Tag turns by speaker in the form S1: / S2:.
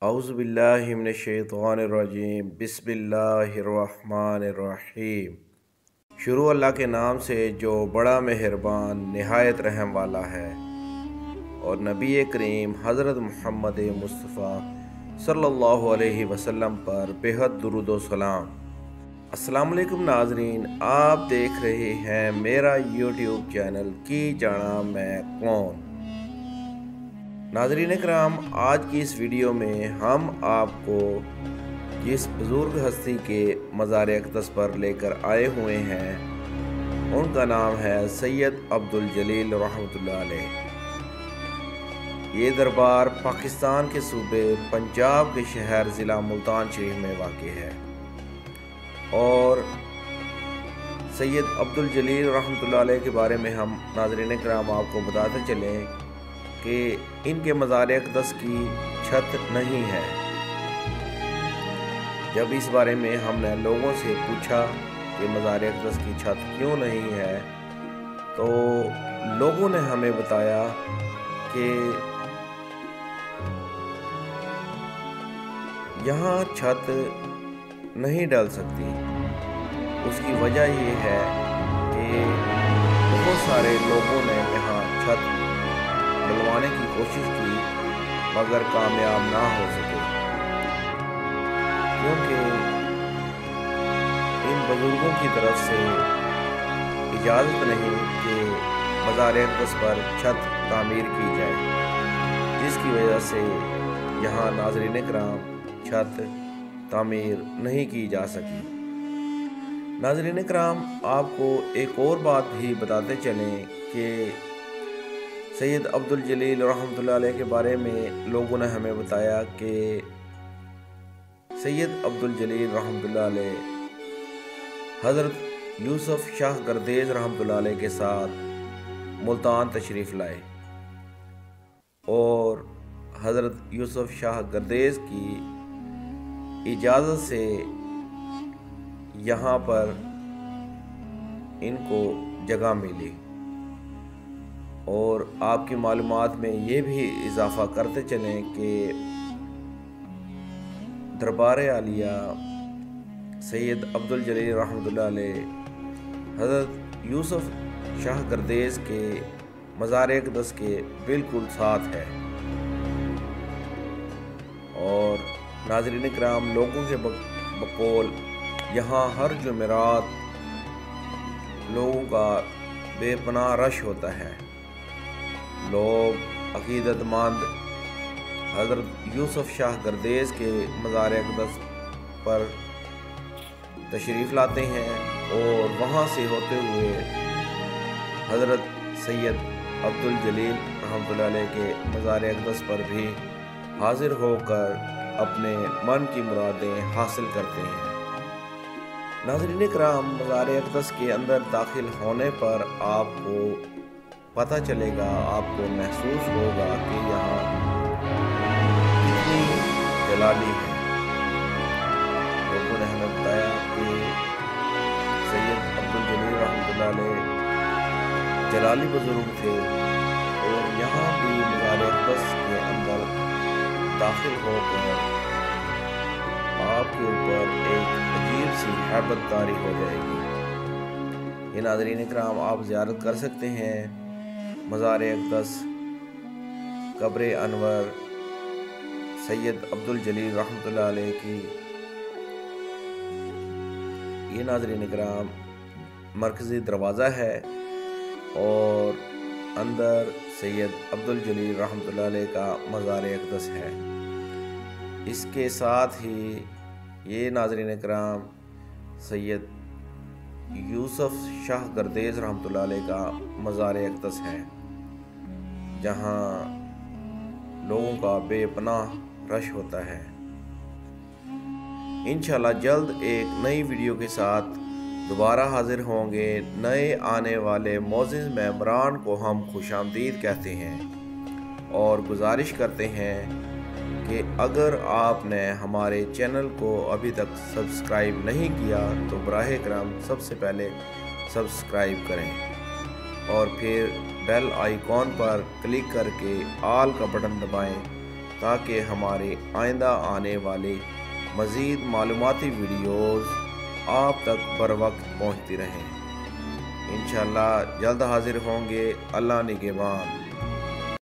S1: اعوذ باللہ من الشیطان الرجیم بسم اللہ الرحمن الرحیم۔ شروع اللہ کے نام سے جو بڑا مہربان نہایت رحم والا ہے، اور نبی کریم حضرت محمد مصطفیٰ صلی اللہ علیہ وسلم پر بہت درود و سلام۔ السلام علیکم ناظرین، آپ دیکھ رہے ہیں میرا یوٹیوب چینل کی جانا میں کون۔ ناظرین اکرام، آج کی اس ویڈیو میں ہم آپ کو جس بزرگ ہستی کے مزار اقدس پر لے کر آئے ہوئے ہیں ان کا نام ہے سید عبدالجلیل رحمۃ اللہ علیہ۔ یہ دربار پاکستان کے صوبے پنجاب کے شہر ضلع ملتان شریف میں واقع ہے، اور سید عبدالجلیل رحمۃ اللہ علیہ کے بارے میں ہم ناظرین اکرام آپ کو بتاتے چلیں کہ ان کے مزار اقدس کی چھت نہیں ہے۔ جب اس بارے میں ہم نے لوگوں سے پوچھا کہ مزار اقدس کی چھت کیوں نہیں ہے، تو لوگوں نے ہمیں بتایا کہ یہاں چھت نہیں ڈل سکتی۔ اس کی وجہ یہ ہے کہ بہت سارے لوگوں نے یہاں چھت ڈلوانے کی کوشش کی مگر کامیاب نہ ہو سکے، کیونکہ ان بزرگوں کی طرف سے اجازت نہیں کہ مزار اقدس پر چھت تعمیر کی جائے، جس کی وجہ سے یہاں ناظرین کرام چھت تعمیر نہیں کی جا سکی۔ ناظرین کرام، آپ کو ایک اور بات بھی بتاتے چلیں کہ سید عبدالجلیل رحمۃ اللہ علیہ کے بارے میں لوگوں نے ہمیں بتایا کہ سید عبدالجلیل رحمۃ اللہ علیہ حضرت یوسف شاہ گردیز رحمۃ اللہ علیہ کے ساتھ ملتان تشریف لائے، اور حضرت یوسف شاہ گردیز کی اجازت سے یہاں پر ان کو جگہ ملی۔ اور آپ کی معلومات میں یہ بھی اضافہ کرتے چلیں کہ دربار عالیہ سید عبدالجلیل رحمۃ اللہ علیہ حضرت یوسف شاہ گردیز کے مزار اقدس کے بالکل ساتھ ہے، اور ناظرین کرام، لوگوں کے بقول یہاں ہر جمعرات لوگوں کا بے پناہ رش ہوتا ہے۔ لوگ عقیدت مند حضرت یوسف شاہ گردیز کے مزار اقدس پر تشریف لاتے ہیں، اور وہاں سے ہوتے ہوئے حضرت سید عبدالجلیل رحمۃ اللہ علیہ کے مزار اقدس پر بھی حاضر ہو کر اپنے من کی مرادیں حاصل کرتے ہیں۔ ناظرین کرام، مزار اقدس کے اندر داخل ہونے پر آپ کو پتہ چلے گا، آپ کو محسوس ہوگا کہ یہاں کتنی جلالی ہے۔ لوگوں نے ہمیں بتایا کہ سید عبدالجلیل رحمۃ اللہ علیہ جلالی بزرگ تھے، اور یہاں بھی مزار اقدس کے اندر داخل ہو کر آپ کے اوپر ایک عجیب سی ہیبت طاری ہو جائے گی۔ یہ ناظرین اکرام، آپ زیارت کر سکتے ہیں مزار اقدس قبر انور سید عبدالجلیل رحمۃ اللہ علیہ کی۔ یہ ناظرین اکرام مرکزی دروازہ ہے، اور اندر سید عبدالجلیل رحمۃ اللہ علیہ کا مزار اقدس ہے۔ اس کے ساتھ ہی یہ ناظرین اکرام سید یوسف شاہ گردیز رحمۃ اللہ علیہ کا مزار اقدس ہے، جہاں لوگوں کا بے پناہ رش ہوتا ہے۔ انشاءاللہ جلد ایک نئی ویڈیو کے ساتھ دوبارہ حاضر ہوں گے۔ نئے آنے والے معزز ممبران کو ہم خوش آمدید کہتے ہیں، اور گزارش کرتے ہیں کہ اگر آپ نے ہمارے چینل کو ابھی تک سبسکرائب نہیں کیا تو براہ کرم سب سے پہلے سبسکرائب کریں، اور پھر بیل آئیکن پر کلک کر کے آل کا بٹن دبائیں تاکہ ہمارے آئندہ آنے والے مزید معلوماتی ویڈیوز آپ تک بر وقت پہنچتی رہیں۔ انشاءاللہ جلد حاضر ہوں گے۔ اللہ نگہبان۔